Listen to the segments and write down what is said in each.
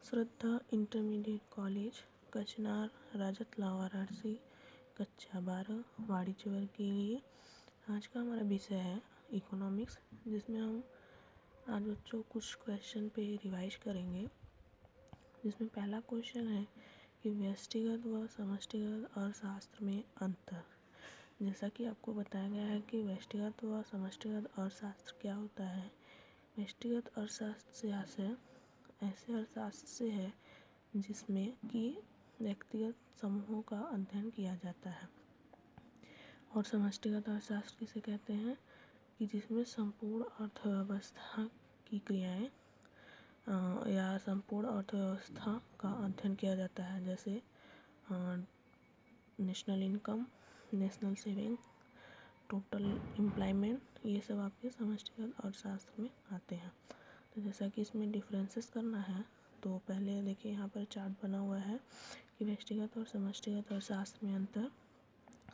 श्रद्धा intermediate college कचनार राजतला वाराणसी कक्षा 12 वाणिज्य वर्ग के लिए आज का हमारा विषय है इकोनॉमिक्स, जिसमें हम आज बच्चों कुछ क्वेश्चन पे रिवाइज करेंगे। जिसमें पहला क्वेश्चन है कि व्यष्टिगत व समष्टिगत अर्थशास्त्र में अंतर। जैसा कि आपको बताया गया है कि व्यष्टिगत व समष्टिगत अर्थशास्त्र क्या होता है। व्यष्टिगत अर्थशास्त्र से ऐसे अर्थशास्त्र से है जिसमें कि व्यक्तिगत समूहों का अध्ययन किया जाता है, और समष्टिगत अर्थशास्त्र किसे कहते हैं कि जिसमें संपूर्ण अर्थव्यवस्था की क्रियाएं या संपूर्ण अर्थव्यवस्था का अध्ययन किया जाता है, जैसे national income, national saving, total employment, ये सब आपके समष्टिगत अर्थशास्त्र में आते हैं। तो जैसा कि इसमें डिफरेंसेस करना है, तो पहले देखिए यहाँ पर चार्ट बना हुआ है कि व्यष्टिगत और समष्टिगत अर्थशास्त्र में अंतर।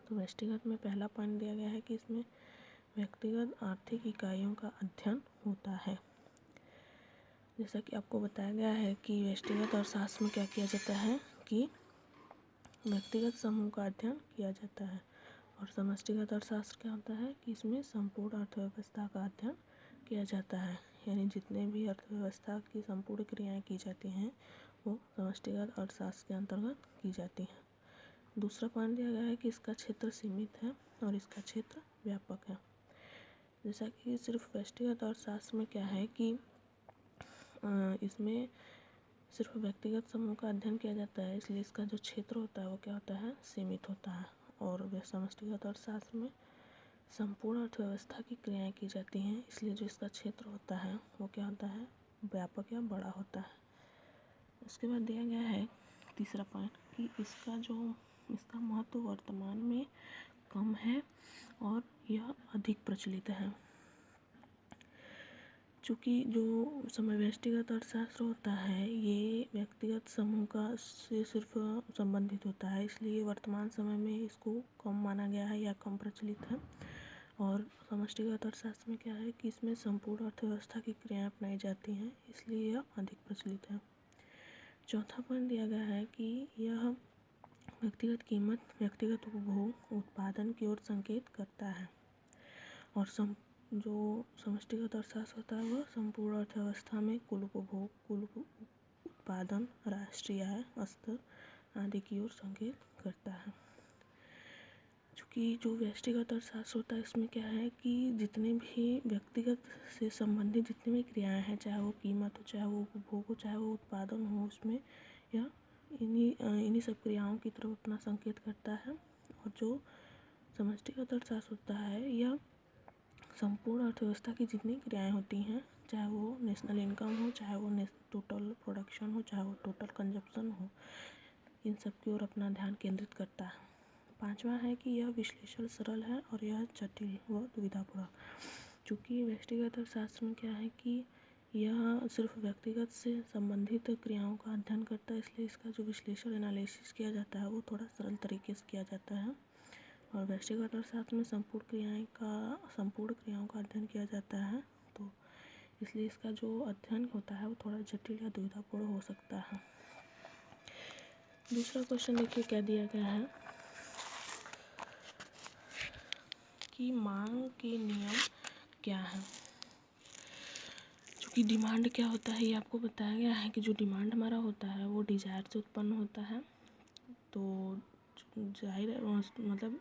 तो व्यष्टिगत में पहला पॉइंट दिया गया है कि इसमें व्यक्तिगत आर्थिक इकाइयों का अध्ययन होता है। जैसा कि आपको बताया गया है कि व्यष्टिगत अर्थशास्त्र में क्या किया जाता है कि व्यक्तिगत समूह का अध्ययन किया जाता है, और समष्टिगत अर्थशास्त्र क्या होता है कि इसमें संपूर्ण अर्थव्यवस्था का अध्ययन किया जाता है, यानी जितने भी अर्थव्यवस्था की संपूर्ण क्रियाएं की जाती हैं वो समष्टिगत अर्थशास्त्र के अंतर्गत की जाती हैं। दूसरा पॉइंट दिया गया है कि इसका क्षेत्र सीमित है और इसका क्षेत्र व्यापक है। जैसा कि सिर्फ व्यष्टिगत अर्थशास्त्र में क्या है कि इसमें सिर्फ व्यक्तिगत समूह का अध्ययन किया जाता है, इसलिए इसका जो क्षेत्र होता है वो क्या होता है, सीमित होता है। और समष्टिगत अर्थशास्त्र में संपूर्ण अर्थव्यवस्था की क्रियाएं की जाती हैं, इसलिए जो इसका क्षेत्र होता है वो क्या होता है, व्यापक या बड़ा होता है। उसके बाद दिया गया है तीसरा पॉइंट कि इसका महत्व वर्तमान में कम है और यह अधिक प्रचलित है। चूँकि जो समय व्यष्टिगत अर्थशास्त्र होता है ये व्यक्तिगत समूह का से सिर्फ संबंधित होता है, इसलिए वर्तमान समय में इसको कम माना गया है या कम प्रचलित है। और समष्टिगत अर्थशास्त्र में क्या है कि इसमें संपूर्ण अर्थव्यवस्था की क्रियाएं अपनाई जाती हैं, इसलिए यह अधिक प्रचलित है। चौथा पॉइंट दिया गया है कि यह व्यक्तिगत कीमत, व्यक्तिगत उपभोग, उत्पादन की ओर संकेत करता है। और जो समष्टिगत अर्थशास्त्र होता है वह संपूर्ण अर्थव्यवस्था में कुल उपभोग, कुल उत्पादन, राष्ट्रीय आय स्तर आदि की ओर संकेत करता है। चूँकि जो व्यष्टिगत अर्थशास्त्र होता है इसमें क्या है कि जितने भी व्यक्तिगत से संबंधित जितनी भी क्रियाएं हैं, चाहे वो कीमत हो, चाहे वो उपभोग हो, चाहे वो उत्पादन हो, उसमें यह इन्हीं सब क्रियाओं की तरफ अपना संकेत करता है। और जो समष्टिगत अर्थशास्त्र होता है यह संपूर्ण अर्थव्यवस्था की जितनी क्रियाएं होती हैं, चाहे वो नेशनल इनकम हो, चाहे वो टोटल प्रोडक्शन हो, चाहे वो टोटल कंजप्शन हो, इन सब की ओर अपना ध्यान केंद्रित करता है। पांचवा है कि यह विश्लेषण सरल है और यह जटिल व दुविधापूर्ण। चूँकि व्यष्टिगत अर्थशास्त्र में क्या है कि यह सिर्फ व्यक्तिगत से संबंधित क्रियाओं का अध्ययन करता है, इसलिए इसका जो विश्लेषण एनालिसिस किया जाता है वो थोड़ा सरल तरीके से किया जाता है। और व्यष्टिगत अर्थशास्त्र में संपूर्ण क्रियाओं का अध्ययन किया जाता है, तो इसलिए इसका जो अध्ययन होता है वो थोड़ा जटिल या दुविधापूर्ण हो सकता है। दूसरा क्वेश्चन देखिए क्या दिया गया है कि मांग के नियम क्या है। क्योंकि डिमांड क्या होता है ये आपको बताया गया है कि जो डिमांड हमारा होता है वो डिज़ायर से उत्पन्न होता है। तो जाहिर है मतलब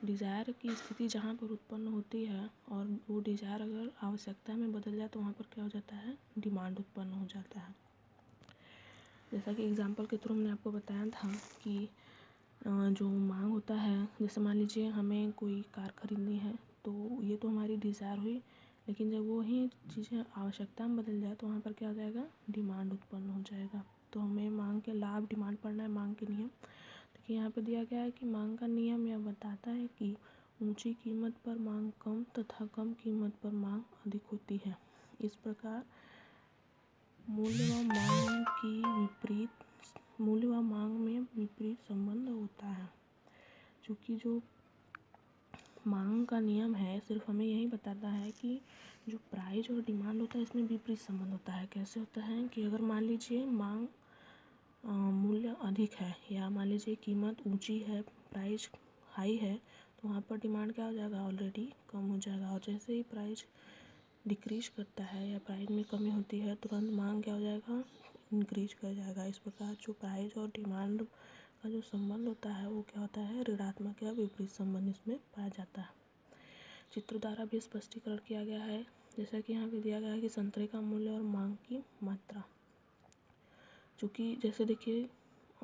डिज़ायर की स्थिति जहाँ पर उत्पन्न होती है और वो डिज़ायर अगर आवश्यकता में बदल जाए तो वहाँ पर क्या हो जाता है, डिमांड उत्पन्न हो जाता है। जैसा कि एग्जांपल के थ्रू हमने आपको बताया था कि जो मांग होता है, जैसे मान लीजिए हमें कोई कार खरीदनी है, तो ये तो हमारी डिज़ायर हुई, लेकिन जब वो ही चीज़ें आवश्यकता में बदल जाए तो वहाँ पर क्या हो जाएगा, डिमांड उत्पन्न हो जाएगा। तो हमें मांग के लाभ, डिमांड पढ़ना है, मांग के नियम। देखिए यहाँ पे दिया गया है कि मांग का नियम यह बताता है कि ऊंची कीमत पर मांग कम तथा कम कीमत पर मांग अधिक होती है। इस प्रकार मूल्य व मांग में विपरीत संबंध होता है। क्योंकि जो मांग का नियम है सिर्फ हमें यही बताता है कि जो प्राइस और डिमांड होता है इसमें विपरीत संबंध होता है। कैसे होता है कि अगर मान लीजिए मांग मूल्य अधिक है या मान लीजिए कीमत ऊंची है, प्राइस हाई है, तो वहाँ पर डिमांड क्या हो जाएगा, ऑलरेडी कम हो जाएगा। और जैसे ही प्राइस डिक्रीज करता है या प्राइस में कमी होती है, तुरंत मांग क्या हो जाएगा, इंक्रीज कर जाएगा। इस प्रकार जो प्राइस और डिमांड का जो संबंध होता है वो क्या होता है, ऋणात्मक या विपरीत संबंध इसमें पाया जाता है। चित्र द्वारा भी स्पष्टीकरण किया गया है, जैसा कि यहाँ पे दिया गया है कि संतरे का मूल्य और मांग की मात्रा। चूँकि जैसे देखिए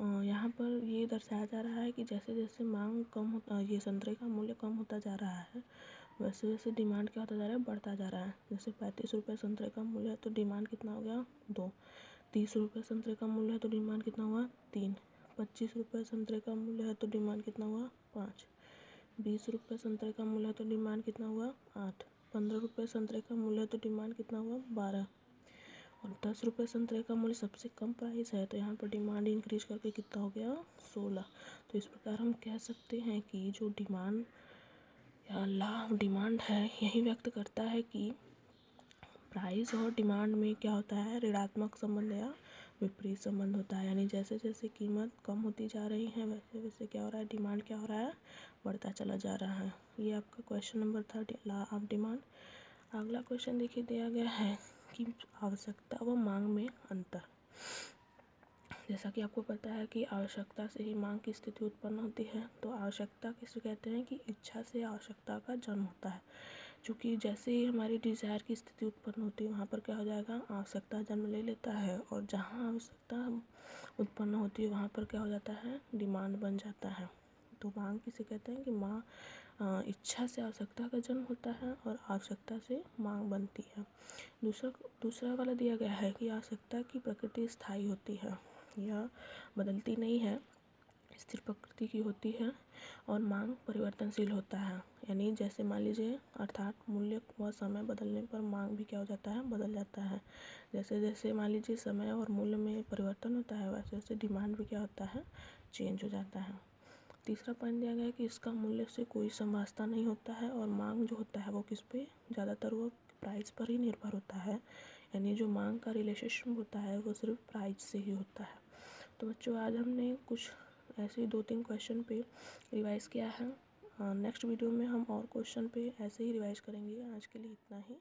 यहाँ पर ये दर्शाया जा रहा है कि जैसे जैसे मांग कम होता, ये संतरे का मूल्य कम होता जा रहा है, वैसे वैसे डिमांड क्या होता जा रहा है, बढ़ता जा रहा है। जैसे 35 रुपये संतरे का मूल्य है तो डिमांड कितना हो गया, 2। 30 रुपये संतरे का मूल्य है तो डिमांड कितना हुआ, 3। 25 रुपये संतरे का मूल्य है तो डिमांड कितना हुआ, 5। 20 रुपये संतरे का मूल्य है तो डिमांड कितना हुआ, 8। 15 रुपये संतरे का मूल्य है तो डिमांड कितना हुआ, 12। और 10 रुपये संतरे का मूल्य सबसे कम प्राइस है तो यहाँ पर डिमांड इंक्रीज करके कितना हो गया, 16। तो इस प्रकार हम कह सकते हैं कि जो डिमांड या लाभ डिमांड है यही व्यक्त करता है कि प्राइस और डिमांड में क्या होता है, ऋणात्मक संबंध या विपरीत संबंध होता है। यानी जैसे जैसे कीमत कम होती जा रही है वैसे वैसे क्या हो रहा है, डिमांड क्या हो रहा है, बढ़ता चला जा रहा है। ये आपका क्वेश्चन नंबर था, ला ऑफ डिमांड। अगला क्वेश्चन देखिए दिया गया है कि आवश्यकता व मांग में अंतर। जैसा कि आपको पता है कि आवश्यकता से ही मांग की स्थिति उत्पन्न होती है, तो आवश्यकता किसे कहते हैं कि इच्छा से आवश्यकता का जन्म होता है। क्योंकि जैसे ही हमारी डिज़ायर की स्थिति उत्पन्न होती है वहाँ पर क्या हो जाएगा, आवश्यकता जन्म ले लेता है, और जहाँ आवश्यकता उत्पन्न होती है वहाँ पर क्या हो जाता है, डिमांड बन जाता है। तो मांग किसे कहते हैं कि इच्छा से आवश्यकता का जन्म होता है और आवश्यकता से मांग बनती है। दूसरा वाला दिया गया है कि आवश्यकता की प्रकृति स्थायी होती है, यह बदलती नहीं है, स्थिर प्रकृति की होती है, और मांग परिवर्तनशील होता है। यानी जैसे मान लीजिए अर्थात मूल्य व समय बदलने पर मांग भी क्या हो जाता है, बदल जाता है। जैसे जैसे मान लीजिए समय और मूल्य में परिवर्तन होता है वैसे वैसे डिमांड भी क्या होता है, चेंज हो जाता है। तीसरा पॉइंट दिया गया है कि इसका मूल्य से कोई समवास्ता नहीं होता है, और मांग जो होता है वो किस पे, ज़्यादातर वो प्राइस पर ही निर्भर होता है। यानी जो मांग का रिलेशनशिप होता है वो सिर्फ प्राइस से ही होता है। तो बच्चों आज हमने कुछ ऐसे ही 2-3 क्वेश्चन पे रिवाइज़ किया है। नेक्स्ट वीडियो में हम और क्वेश्चन पे ऐसे ही रिवाइज़ करेंगे। आज के लिए इतना ही।